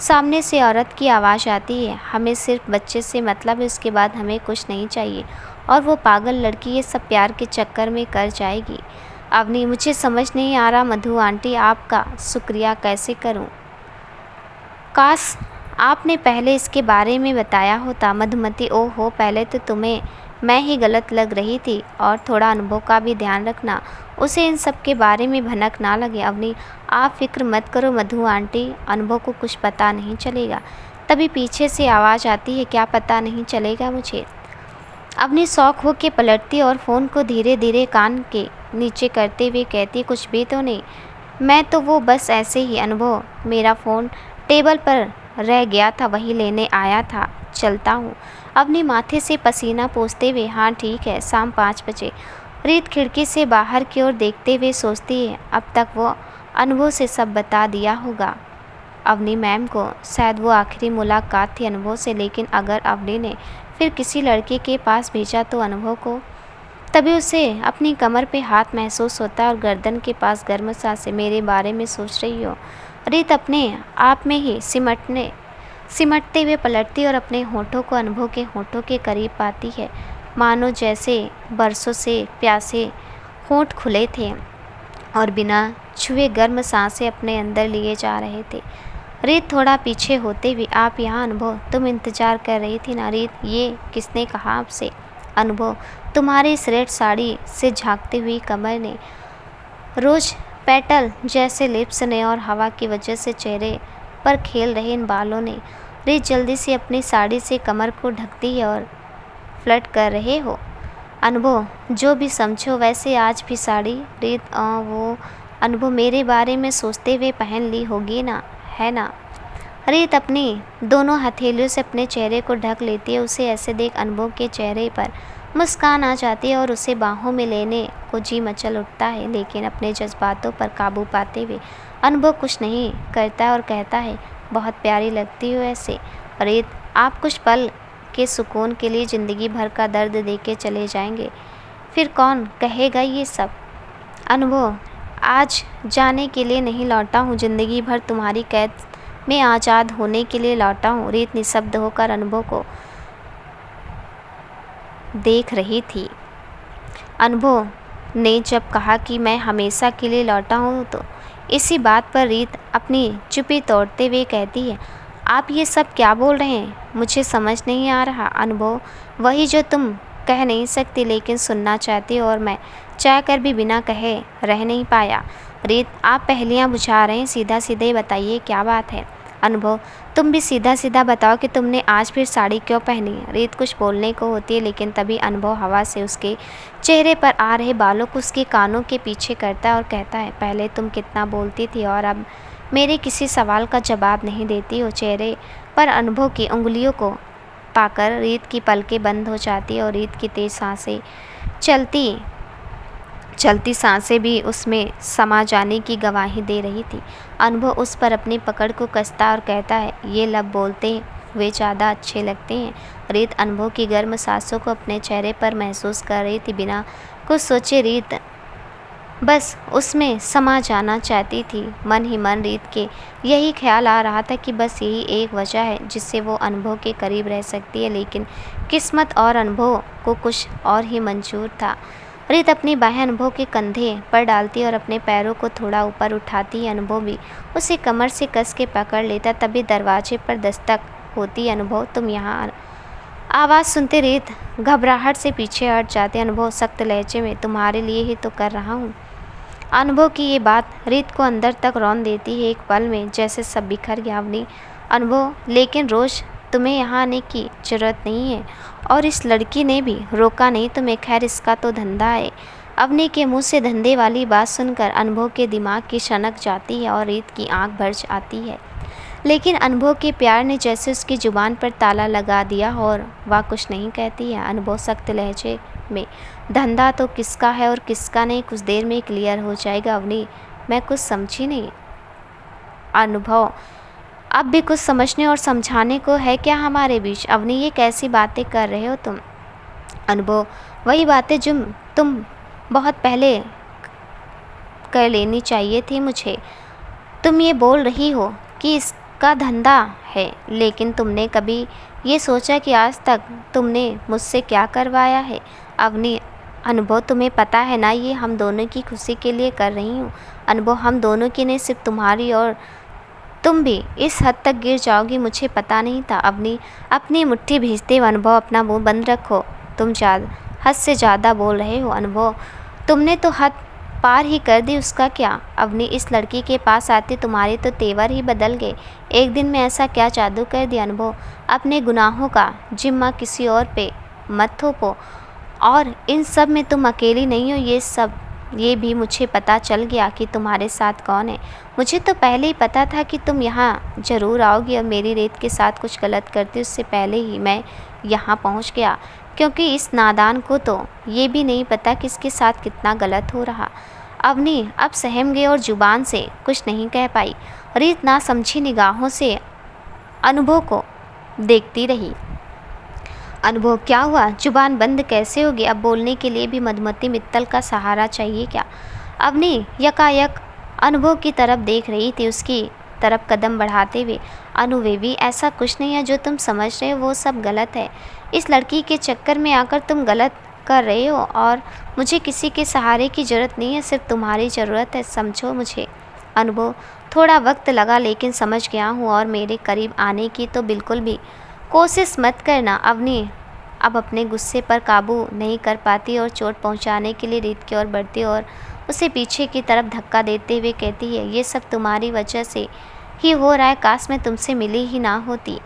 A: सामने से औरत की आवाज़ आती है, हमें सिर्फ बच्चे से मतलब है, उसके बाद हमें कुछ नहीं चाहिए, और वो पागल लड़की ये सब प्यार के चक्कर में कर जाएगी। अवनी मुझे समझ नहीं आ रहा मधु आंटी, आपका शुक्रिया कैसे करूं? काश आपने पहले इसके बारे में बताया होता। मधुमती ओहो, पहले तो तुम्हें मैं ही गलत लग रही थी, और थोड़ा अनुभव का भी ध्यान रखना, उसे इन सब के बारे में भनक ना लगे। अवनी, आप फिक्र मत करो मधु आंटी, अनुभव को कुछ पता नहीं चलेगा। तभी पीछे से आवाज़ आती है, क्या पता नहीं चलेगा मुझे। अवनी शौक हो के पलटती और फ़ोन को धीरे धीरे कान के नीचे करते हुए कहती, कुछ भी तो नहीं, मैं तो वो बस ऐसे ही। अनुभव, मेरा फ़ोन टेबल पर रह गया था, वही लेने आया था, चलता हूँ। अवनी माथे से पसीना पोंछते हुए, हाँ ठीक है, शाम 5 बजे। रीत खिड़की से बाहर की ओर देखते हुए सोचती है, अब तक वो अनुभव से सब बता दिया होगा अवनी मैम को। शायद वो आखिरी मुलाकात थी अनुभव से, लेकिन अगर अवनी ने फिर किसी लड़के के पास भेजा तो अनुभव को। तभी उसे अपनी कमर पे हाथ महसूस होता है और गर्दन के पास गर्म सांसें। मेरे बारे में सोच रही हो? रीत अपने आप में ही सिमटते हुए पलटती और अपने होठों को अनुभव के होठों के करीब पाती है, मानो जैसे बरसों से प्यासे होंठ खुले थे और बिना छुए गर्म सांसें अपने अंदर लिए जा रहे थे। रीत थोड़ा पीछे होते हुए, आप यहाँ? अनुभव, तुम इंतज़ार कर रही थी ना? रीत, ये किसने कहा आपसे? अनुभव, तुम्हारी इस रेड साड़ी से झांकती हुई कमर ने, रोज पेटल जैसे लिप्स ने और हवा की वजह से चेहरे पर खेल रहे इन बालों ने। रीत जल्दी से अपनी साड़ी से कमर को ढकती है और फ्लर्ट कर रहे हो। अनुभव, जो भी समझो, वैसे आज भी साड़ी। रीत, वो अनुभव मेरे बारे में सोचते हुए पहन ली होगी ना, है ना? रीत अपनी दोनों हथेलियों से अपने चेहरे को ढक लेती है। उसे ऐसे देख अनुभव के चेहरे पर मुस्कान आ जाती है और उसे बाहों में लेने को जी मचल उठता है, लेकिन अपने जज्बातों पर काबू पाते हुए अनुभव कुछ नहीं करता और कहता है, बहुत प्यारी लगती हो ऐसे। रीत, आप कुछ पल के सुकून के लिए ज़िंदगी भर का दर्द देके चले जाएंगे, फिर कौन कहेगा ये सब? अनुभव, आज जाने के लिए नहीं लौटा हूँ, ज़िंदगी भर तुम्हारी कैद में आज़ाद होने के लिए लौटा हूँ। रीत निशब्द होकर अनुभव को देख रही थी। अनुभव ने जब कहा कि मैं हमेशा के लिए लौटा हूँ, तो इसी बात पर रीत अपनी चुप्पी तोड़ते हुए कहती है, आप ये सब क्या बोल रहे हैं? मुझे समझ नहीं आ रहा। अनुभव, वही जो तुम कह नहीं सकती लेकिन सुनना चाहती हो और मैं चाह कर भी बिना कहे रह नहीं पाया। रीत, आप पहेलियाँ बुझा रहे हैं, सीधा सीधे बताइए क्या बात है? अनुभव, तुम भी सीधा सीधा बताओ कि तुमने आज फिर साड़ी क्यों पहनी है? रीत कुछ बोलने को होती है, लेकिन तभी अनुभव हवा से उसके चेहरे पर आ रहे बालों को उसके कानों के पीछे करता है और कहता है, पहले तुम कितना बोलती थी और अब मेरे किसी सवाल का जवाब नहीं देती हो। चेहरे पर अनुभव की उंगलियों को पाकर रीत की पलकें बंद हो जाती है और रीत की तेज सांसें चलती सांसें भी उसमें समा जाने की गवाही दे रही थी। अनुभव उस पर अपनी पकड़ को कसता और कहता है, ये लब बोलते हुए ज़्यादा अच्छे लगते हैं। रीत अनुभव की गर्म सांसों को अपने चेहरे पर महसूस कर रही थी। बिना कुछ सोचे रीत बस उसमें समा जाना चाहती थी। मन ही मन रीत के यही ख्याल आ रहा था कि बस यही एक वजह है जिससे वो अनुभव के करीब रह सकती है, लेकिन किस्मत और अनुभव को कुछ और ही मंजूर था। रीत अपनी बाहें अनुभव के कंधे पर डालती और अपने पैरों को थोड़ा ऊपर उठाती है। अनुभव भी उसे कमर से कस के पकड़ लेता। तभी दरवाजे पर दस्तक होती। अनुभव, तुम यहाँ? आवाज़ सुनते रीत घबराहट से पीछे हट जाते। अनुभव सख्त लहजे में, तुम्हारे लिए ही तो कर रहा हूँ। अनुभव की ये बात रीत को अंदर तक रौंद देती है। एक पल में जैसे सब बिखर गया। अवनी, अनुभव, लेकिन रोज़ तुम्हें यहाँ आने की ज़रूरत नहीं है और इस लड़की ने भी रोका नहीं तुम्हें। खैर, इसका तो धंधा है। अवनी के मुंह से धंधे वाली बात सुनकर अनुभव के दिमाग की सनक जाती है और रीत की आंख भर आती है, लेकिन अनुभव के प्यार ने जैसे उसकी जुबान पर ताला लगा दिया और वह कुछ नहीं कहती है। अनुभव सख्त लहजे में, धंधा तो किसका है और किसका नहीं, कुछ देर में क्लियर हो जाएगा। अवनी, मैं कुछ समझी नहीं। अनुभव, अब भी कुछ समझने और समझाने को है क्या हमारे बीच? अवनी, ये कैसी बातें कर रहे हो तुम? अनुभव, वही बातें जो तुम बहुत पहले कर लेनी चाहिए थी मुझे। तुम ये बोल रही हो कि इसका धंधा है, लेकिन तुमने कभी ये सोचा कि आज तक तुमने मुझसे क्या करवाया है? अवनी, अनुभव, तुम्हें पता है ना, ये हम दोनों की खुशी के लिए कर रही हूँ। अनुभव, हम दोनों की नहीं, सिर्फ तुम्हारी, और तुम भी इस हद तक गिर जाओगी मुझे पता नहीं था। अवनी अपनी मुट्ठी भींचते हुए, अनुभव अपना मुंह बंद रखो, तुम हद से ज़्यादा बोल रहे हो। अनुभव, तुमने तो हद पार ही कर दी, उसका क्या। अवनी इस लड़की के पास आती तुम्हारे तो तेवर ही बदल गए। एक दिन में ऐसा क्या जादू कर दिया। अनुभव अपने गुनाहों का जिम्मा किसी और पे मत थोपो, और इन सब में तुम अकेली नहीं हो। ये भी मुझे पता चल गया कि तुम्हारे साथ कौन है। मुझे तो पहले ही पता था कि तुम यहाँ ज़रूर आओगी और मेरी रेत के साथ कुछ गलत करती, उससे पहले ही मैं यहाँ पहुँच गया, क्योंकि इस नादान को तो ये भी नहीं पता कि इसके साथ कितना गलत हो रहा। अवनी अब सहम गई और जुबान से कुछ नहीं कह पाई। रीत ना समझी निगाहों से अनुभव को देखती रही। अनुभव क्या हुआ, जुबान बंद कैसे होगी। अब बोलने के लिए भी मधुमती मित्तल का सहारा चाहिए क्या। अवनी यकायक अनुभव की तरफ देख रही थी, उसकी तरफ कदम बढ़ाते हुए। अनुवेवी ऐसा कुछ नहीं है जो तुम समझ रहे हो, वो सब गलत है। इस लड़की के चक्कर में आकर तुम गलत कर रहे हो, और मुझे किसी के सहारे की ज़रूरत नहीं है, सिर्फ तुम्हारी ज़रूरत है, समझो मुझे। अनुभव थोड़ा वक्त लगा, लेकिन समझ गया हूँ, और मेरे करीब आने की तो बिल्कुल भी कोशिश मत करना। अवनी अब अपने गुस्से पर काबू नहीं कर पाती और चोट पहुंचाने के लिए रीत की ओर बढ़ती और उसे पीछे की तरफ धक्का देते हुए कहती है, ये सब तुम्हारी वजह से ही हो रहा है, काश मैं तुमसे मिली ही ना होती।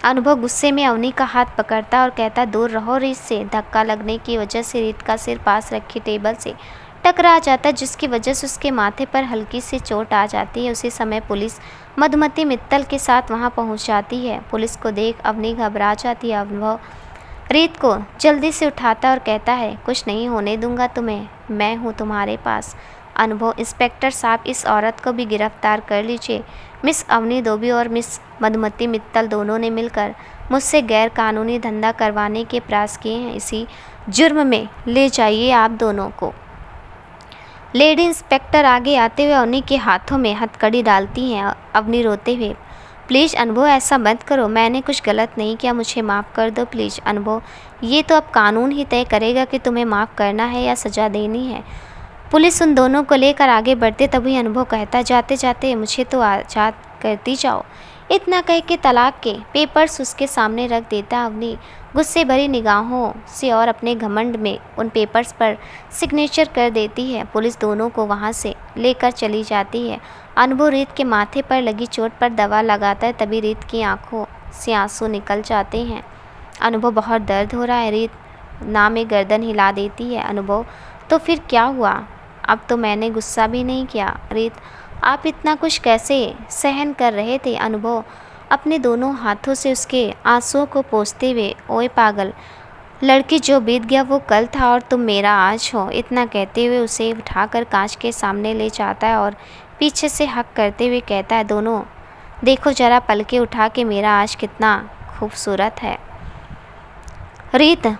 A: अनुभव गुस्से में अवनी का हाथ पकड़ता और कहता, दूर रहो रीत से। धक्का लगने की वजह से रीत का सिर पास रखी टेबल से टकरा जाता है, जिसकी वजह से उसके माथे पर हल्की सी चोट आ जाती है। उसी समय पुलिस मधुमती मित्तल के साथ वहां पहुंच जाती है। पुलिस को देख अवनी घबरा जाती है। अनुभव रीत को जल्दी से उठाता और कहता है, कुछ नहीं होने दूंगा तुम्हें, मैं हूँ तुम्हारे पास। अनुभव इंस्पेक्टर साहब, इस औरत को भी गिरफ्तार कर लीजिए। मिस अवनी दोबी और मिस मधुमती मित्तल दोनों ने मिलकर मुझसे गैर कानूनी धंधा करवाने के प्रयास किए हैं, इसी जुर्म में ले जाइए आप दोनों को। लेडी इंस्पेक्टर आगे आते हुए अवनी के हाथों में हथकड़ी डालती हैं। अवनी रोते हुए, प्लीज़ अनुभव ऐसा मत करो, मैंने कुछ गलत नहीं किया, मुझे माफ़ कर दो प्लीज़। अनुभव, ये तो अब कानून ही तय करेगा कि तुम्हें माफ़ करना है या सज़ा देनी है। पुलिस उन दोनों को लेकर आगे बढ़ते, तभी अनुभव कहता, जाते जाते मुझे तो आज़ाद करती जाओ। इतना कह के तलाक के पेपर्स उसके सामने रख देता। अवनी गुस्से भरी निगाहों से और अपने घमंड में उन पेपर्स पर सिग्नेचर कर देती है। पुलिस दोनों को वहां से लेकर चली जाती है। अनुभव रीत के माथे पर लगी चोट पर दवा लगाता है, तभी रीत की आंखों से आंसू निकल जाते हैं। अनुभव, बहुत दर्द हो रहा है। रीत ना में गर्दन हिला देती है। अनुभव, तो फिर क्या हुआ, अब तो मैंने गुस्सा भी नहीं किया। रीत, आप इतना कुछ कैसे सहन कर रहे थे। अनुभव अपने दोनों हाथों से उसके आंसुओं को पोंछते हुए, ओए पागल लड़की, जो बीत गया वो कल था और तुम मेरा आज हो। इतना कहते हुए उसे उठाकर कांच के सामने ले जाता है और पीछे से हक करते हुए कहता है, दोनों देखो जरा पलके उठा के मेरा आज कितना खूबसूरत है। रीत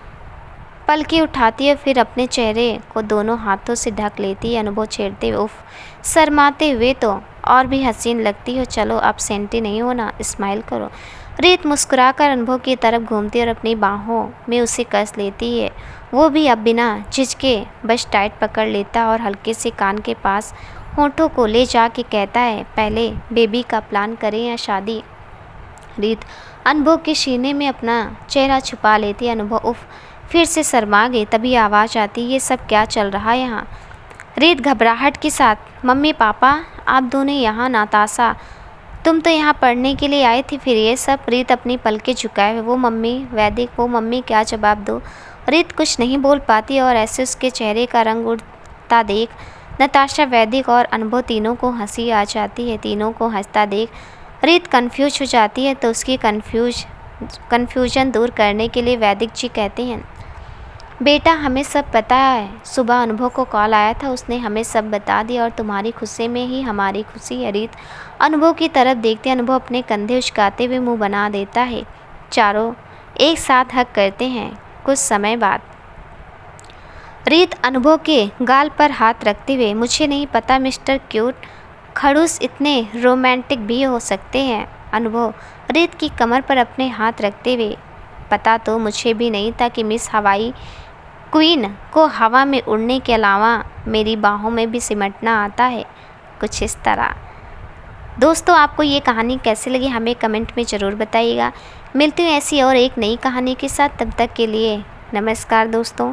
A: पलके उठाती है, फिर अपने चेहरे को दोनों हाथों से ढक लेती है। अनुभव छेड़ते हुए, उफ, शर्माते हुए तो और भी हसीन लगती हो, चलो अब सेंटी नहीं होना, स्माइल करो। रीत मुस्कुराकर अनुभव की तरफ घूमती और अपनी बाहों में उसे कस लेती है। वो भी अब बिना झिझके बस टाइट पकड़ लेता और हल्के से कान के पास होंठों को ले जा के कहता है, पहले बेबी का प्लान करें या शादी। रीत अनुभव के सीने में अपना चेहरा छुपा लेती है। अनुभव उफ, फिर से शर्मा गई। तभी आवाज़ आती, ये सब क्या चल रहा है यहाँ। रीत घबराहट के साथ, मम्मी पापा आप दोनों यहाँ, नाताशा तुम तो यहाँ पढ़ने के लिए आई थी, फिर ये सब। रीत अपनी पलकें झुकाए हुए, वो मम्मी वैदिक, वो मम्मी, क्या जवाब दो। रीत कुछ नहीं बोल पाती और ऐसे उसके चेहरे का रंग उड़ता देख नताशा, वैदिक और अनुभव तीनों को हंसी आ जाती है। तीनों को हंसता देख रीत कन्फ्यूज हो जाती है, तो उसकी कन्फ्यूजन दूर करने के लिए वैदिक जी कहते हैं, बेटा हमें सब पता है, सुबह अनुभव को कॉल आया था, उसने हमें सब बता दिया और तुम्हारी खुशी में ही हमारी खुशी है। रीत अनुभव की तरफ देखते, अनुभव अपने कंधे उचकाते हुए मुंह बना देता है। चारों एक साथ हक करते हैं। कुछ समय बाद रीत अनुभव के गाल पर हाथ रखते हुए, मुझे नहीं पता मिस्टर क्यूट खड़ूस इतने रोमांटिक भी हो सकते हैं। अनुभव रीत की कमर पर अपने हाथ रखते हुए, पता तो मुझे भी नहीं था कि मिस हवाई क्वीन को हवा में उड़ने के अलावा मेरी बाहों में भी सिमटना आता है। कुछ इस तरह। दोस्तों, आपको ये कहानी कैसी लगी हमें कमेंट में ज़रूर बताइएगा। मिलती हूँ ऐसी और एक नई कहानी के साथ, तब तक के लिए नमस्कार दोस्तों।